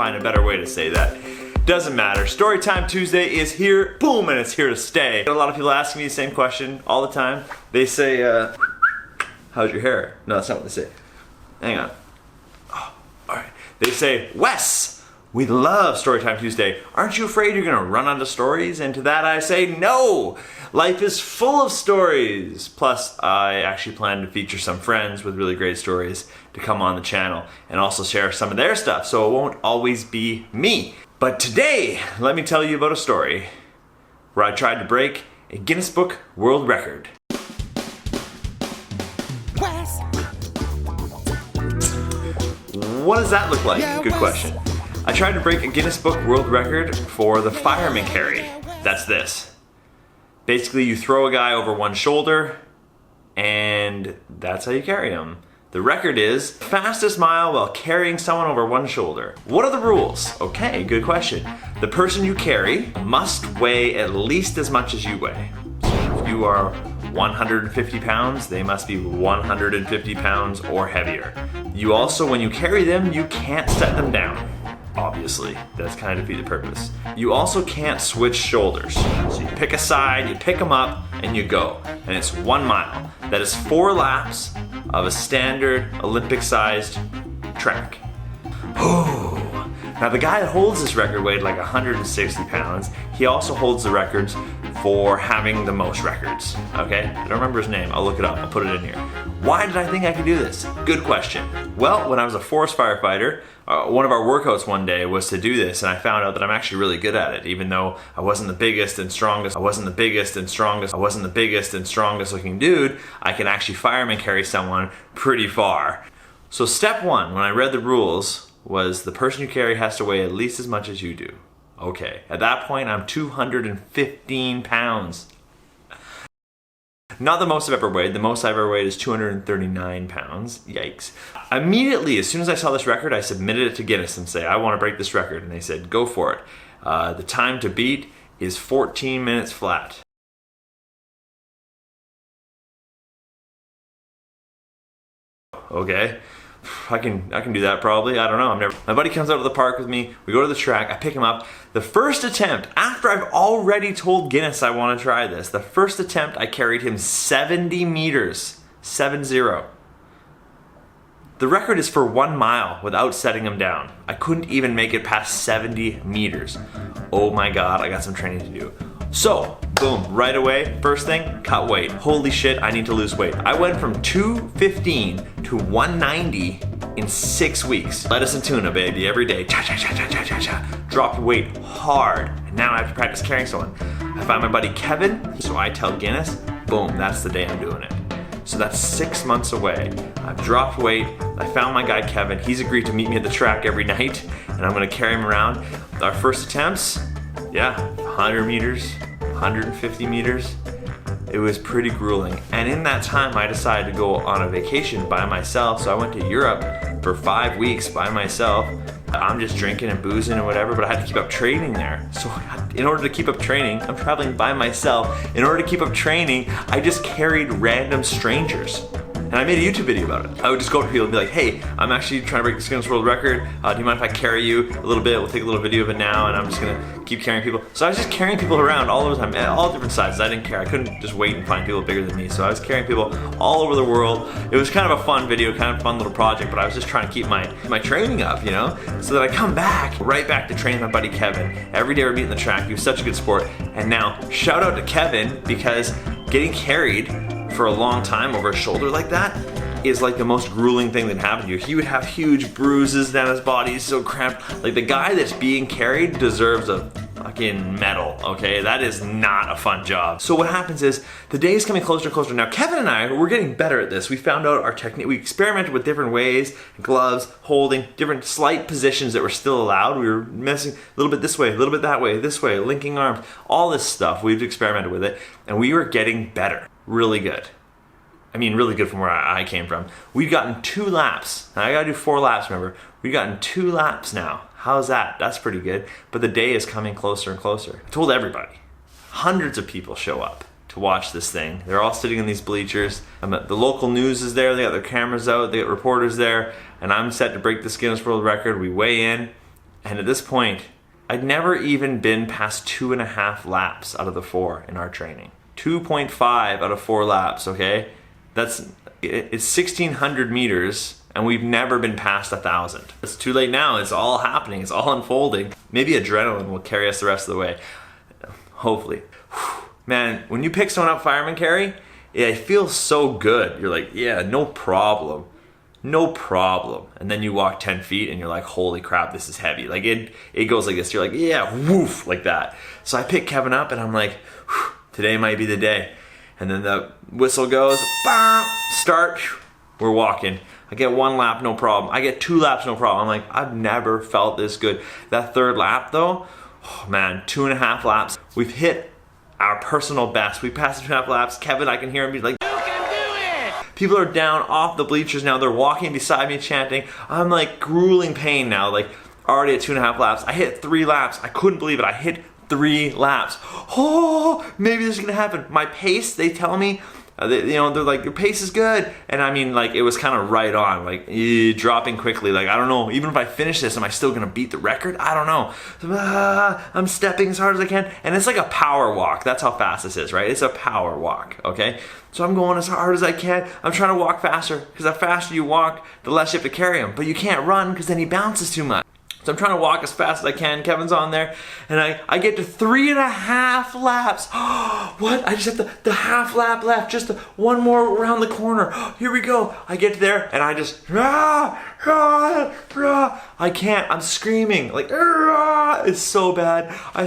find a better way to say that. Doesn't matter. Storytime Tuesday is here, boom, and it's here to stay. A lot of people ask me the same question all the time. They say, how's your hair? No, that's not what they say. Hang on. Oh, all right. They say, Wes, we love Storytime Tuesday. Aren't you afraid you're gonna run out of stories? And to that I say, no! Life is full of stories. Plus, I actually plan to feature some friends with really great stories to come on the channel and also share some of their stuff, so it won't always be me. But today, let me tell you about a story where I tried to break a Guinness Book World Record. What does that look like? Good question. I tried to break a Guinness Book World Record for the fireman carry. That's this. Basically, you throw a guy over one shoulder, and that's how you carry him. The record is fastest mile while carrying someone over one shoulder. What are the rules? Okay, good question. The person you carry must weigh at least as much as you weigh. So if you are 150 pounds, they must be 150 pounds or heavier. You also, when you carry them, you can't set them down. Obviously, that's kind of defeat the purpose. You also can't switch shoulders. So you pick a side, you pick them up, and you go. And it's 1 mile. That is 4 laps of a standard Olympic-sized track. Now the guy that holds this record weighed like 160 pounds. He also holds the records for having the most records, okay? I don't remember his name, I'll look it up, I'll put it in here. Why did I think I could do this? Good question. Well, when I was a forest firefighter, one of our workouts one day was to do this, and I found out that I'm actually really good at it, even though I wasn't the biggest and strongest, looking dude, I can actually fireman carry someone pretty far. So step 1, when I read the rules, was the person you carry has to weigh at least as much as you do. Okay, at that point I'm 215 pounds. Not the most I've ever weighed. The most I've ever weighed is 239 pounds. Yikes. Immediately, as soon as I saw this record, I submitted it to Guinness and say, I want to break this record. And they said, go for it. The time to beat is 14 minutes flat. Okay. I can do that probably. I don't know. My buddy comes out to the park with me. We go to the track. I pick him up. The first attempt, after I've already told Guinness I want to try this, the first attempt I carried him 70 meters. 7-0. The record is for 1 mile without setting him down. I couldn't even make it past 70 meters. Oh my God, I got some training to do. So, boom, right away, first thing, cut weight. Holy shit, I need to lose weight. I went from 215 to 190 in 6 weeks. Lettuce and tuna, baby, every day. Cha-cha-cha-cha-cha-cha. Dropped weight hard, and now I have to practice carrying someone. I find my buddy Kevin, so I tell Guinness, boom, that's the day I'm doing it. So that's 6 months away. I've dropped weight. I found my guy Kevin. He's agreed to meet me at the track every night, and I'm gonna carry him around. Our first attempts, yeah, 100 meters, 150 meters. It was pretty grueling. And in that time, I decided to go on a vacation by myself. So I went to Europe for 5 weeks by myself. I'm just drinking and boozing and whatever, but I had to keep up training there. So in order to keep up training, I'm traveling by myself. In order to keep up training, I just carried random strangers. And I made a YouTube video about it. I would just go up to people and be like, hey, I'm actually trying to break the Guinness World Record. Do you mind if I carry you a little bit? We'll take a little video of it now, and I'm just gonna keep carrying people. So I was just carrying people around all the time, all different sizes. I didn't care. I couldn't just wait and find people bigger than me. So I was carrying people all over the world. It was kind of a fun video, kind of a fun little project, but I was just trying to keep my training up, you know? So that I come back, right back to training my buddy Kevin. Every day we're meeting the track. He was such a good sport. And now, shout out to Kevin, because getting carried for a long time over a shoulder like that is like the most grueling thing that happened to you. He would have huge bruises down his body, he's so cramped. Like, the guy that's being carried deserves a fucking medal, okay? That is not a fun job. So what happens is, the day is coming closer and closer. Now, Kevin and I, we're getting better at this. We found out our technique, we experimented with different ways, gloves, holding, different slight positions that were still allowed. We were messing a little bit this way, a little bit that way, this way, linking arms, all this stuff. We've experimented with it, and we were getting better, really good. I mean, really good from where I came from. We've gotten 2 laps. Now, I gotta do 4 laps, remember. We've gotten 2 laps now. How's that? That's pretty good. But the day is coming closer and closer. I told everybody. Hundreds of people show up to watch this thing. They're all sitting in these bleachers. The local news is there. They got their cameras out. They got reporters there. And I'm set to break this Guinness World Record. We weigh in. And at this point, I'd never even been past 2.5 laps out of the 4 in our training. 2.5 out of 4 laps, okay? It's 1,600 meters, and we've never been past 1,000. It's too late now. It's all happening. It's all unfolding. Maybe adrenaline will carry us the rest of the way. Hopefully. Man, when you pick someone up fireman carry, it feels so good. You're like, yeah, no problem. No problem. And then you walk 10 feet and you're like, holy crap, this is heavy. Like it goes like this. You're like, yeah, woof, like that. So I pick Kevin up and I'm like, today might be the day. And then the whistle goes, bam, start, we're walking. I get 1 lap, no problem. I get 2 laps, no problem. I'm like, I've never felt this good. That 3rd lap though, oh man, 2.5 laps. We've hit our personal best. We passed 2.5 laps. Kevin, I can hear him be like, you can do it! People are down off the bleachers now. They're walking beside me chanting. I'm like grueling pain now, like already at 2.5 laps. I hit 3 laps. I couldn't believe it. I hit 3 laps. Oh, maybe this is gonna happen. My pace, they tell me, they're like, your pace is good. And I mean, like, it was kind of right on, like, dropping quickly. Like, I don't know, even if I finish this, am I still gonna beat the record? I don't know. I'm stepping as hard as I can. And it's like a power walk. That's how fast this is, right? It's a power walk, okay? So I'm going as hard as I can. I'm trying to walk faster, because the faster you walk, the less you have to carry him. But you can't run, because then he bounces too much. So I'm trying to walk as fast as I can. Kevin's on there, and I get to 3.5 laps. What? I just have the half lap left, just one more around the corner. Here we go. I get there, and I just, I can't. I'm screaming, like, it's so bad. I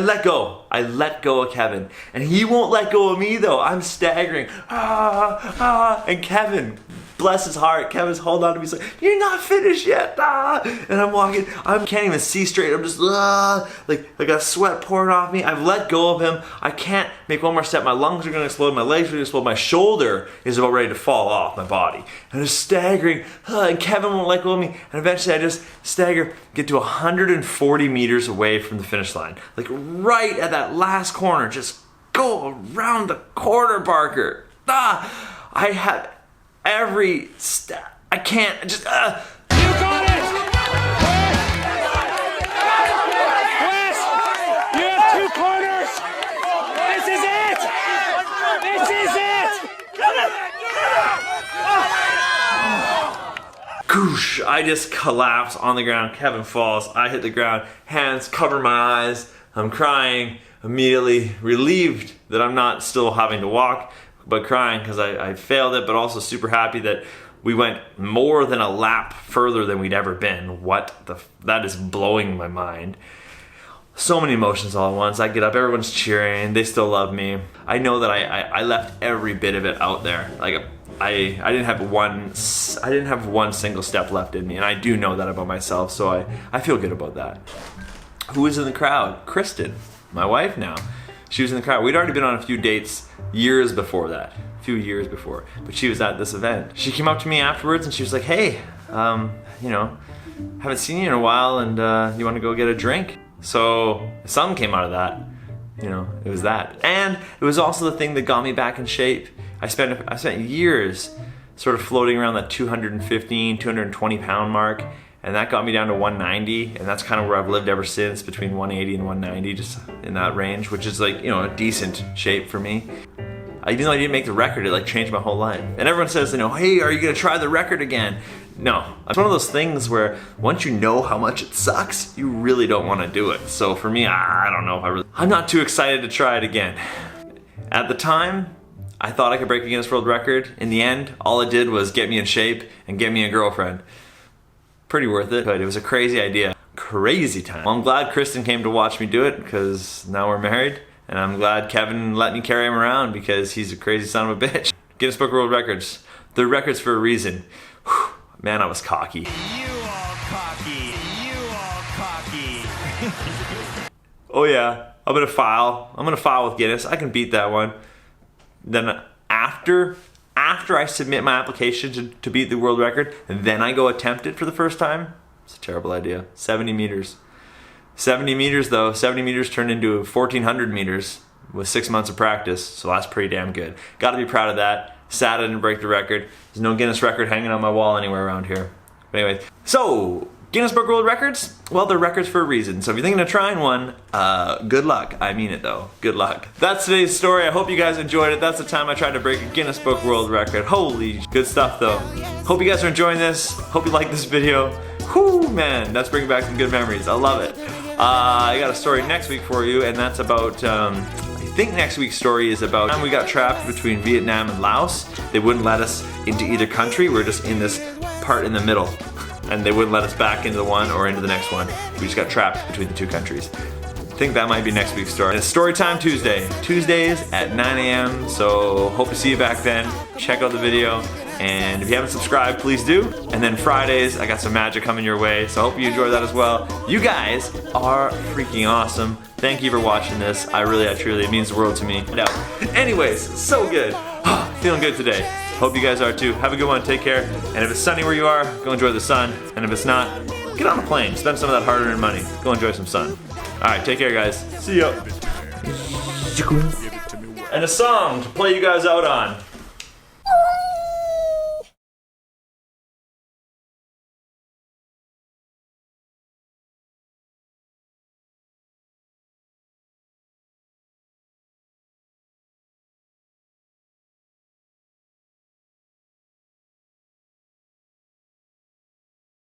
let go. I let go of Kevin, and he won't let go of me though. I'm staggering, and Kevin, bless his heart, Kevin's holding on to me. He's like, you're not finished yet. And I'm walking. I can't even see straight. I'm just like I got sweat pouring off me. I've let go of him. I can't make one more step. My lungs are going to explode. My legs are going to explode. My shoulder is about ready to fall off my body. And I'm staggering. And Kevin won't let go of me. And eventually I just stagger, get to 140 meters away from the finish line. Like right at that last corner. Just go around the corner, Barker. I have every step. I can't just. You got it! Wes! You have 2 corners! This is it! This is it! Goosh! I just collapse on the ground. Kevin falls. I hit the ground. Hands cover my eyes. I'm crying. Immediately relieved that I'm not still having to walk, but crying because I failed it, but also super happy that we went more than a lap further than we'd ever been. That is blowing my mind. So many emotions all at once. I get up, everyone's cheering, they still love me. I know that I left every bit of it out there. Like I didn't have one single step left in me, and I do know that about myself, so I feel good about that. Who was in the crowd? Kristen, my wife now. She was in the crowd. We'd already been on a few dates years before that. A few years before. But she was at this event. She came up to me afterwards and she was like, hey, haven't seen you in a while, and you want to go get a drink? So something came out of that. It was that. And it was also the thing that got me back in shape. I spent years sort of floating around that 215, 220 pound mark. And that got me down to 190, and that's kind of where I've lived ever since, between 180 and 190, just in that range, which is like, a decent shape for me. Even though I didn't make the record, it changed my whole life. And everyone says, hey, are you gonna try the record again? No, it's one of those things where once you know how much it sucks, you really don't want to do it. So for me, I don't know if I'm not too excited to try it again. At the time, I thought I could break a Guinness World Record. In the end, all it did was get me in shape and get me a girlfriend. Pretty worth it, but it was a crazy idea. Crazy time. Well, I'm glad Kristen came to watch me do it, because now we're married, and I'm glad Kevin let me carry him around because he's a crazy son of a bitch. Guinness Book of World Records. They're records for a reason. Whew, man, I was cocky. You all cocky. You all cocky. Oh yeah, I'm gonna file with Guinness. I can beat that one. Then after I submit my application to beat the world record, and then I go attempt it for the first time, it's a terrible idea. 70 meters. 70 meters though, 70 meters turned into 1,400 meters with 6 months of practice, so that's pretty damn good. Gotta be proud of that. Sad I didn't break the record. There's no Guinness record hanging on my wall anywhere around here. But anyway, so Guinness Book World Records, well, they're records for a reason. So if you're thinking of trying one, good luck. I mean it though, good luck. That's today's story. I hope you guys enjoyed it. That's the time I tried to break a Guinness Book World Record. Holy good stuff though. Hope you guys are enjoying this. Hope you like this video. Whoo, man, that's bringing back some good memories. I love it. I got a story next week for you, and that's about, I think next week's story is about when we got trapped between Vietnam and Laos. They wouldn't let us into either country. We're just in this part in the middle, and they wouldn't let us back into the one or into the next one. We just got trapped between the two countries. I think that might be next week's story. It's Story Time Tuesday. Tuesdays at 9 a.m. So hope to see you back then. Check out the video. And if you haven't subscribed, please do. And then Fridays, I got some magic coming your way. So I hope you enjoy that as well. You guys are freaking awesome. Thank you for watching this. I truly, it means the world to me. Anyways, so good. Feeling good today. Hope you guys are too. Have a good one. Take care. And if it's sunny where you are, go enjoy the sun. And if it's not, get on a plane. Spend some of that hard-earned money. Go enjoy some sun. Alright, take care guys. See ya. And a song to play you guys out on.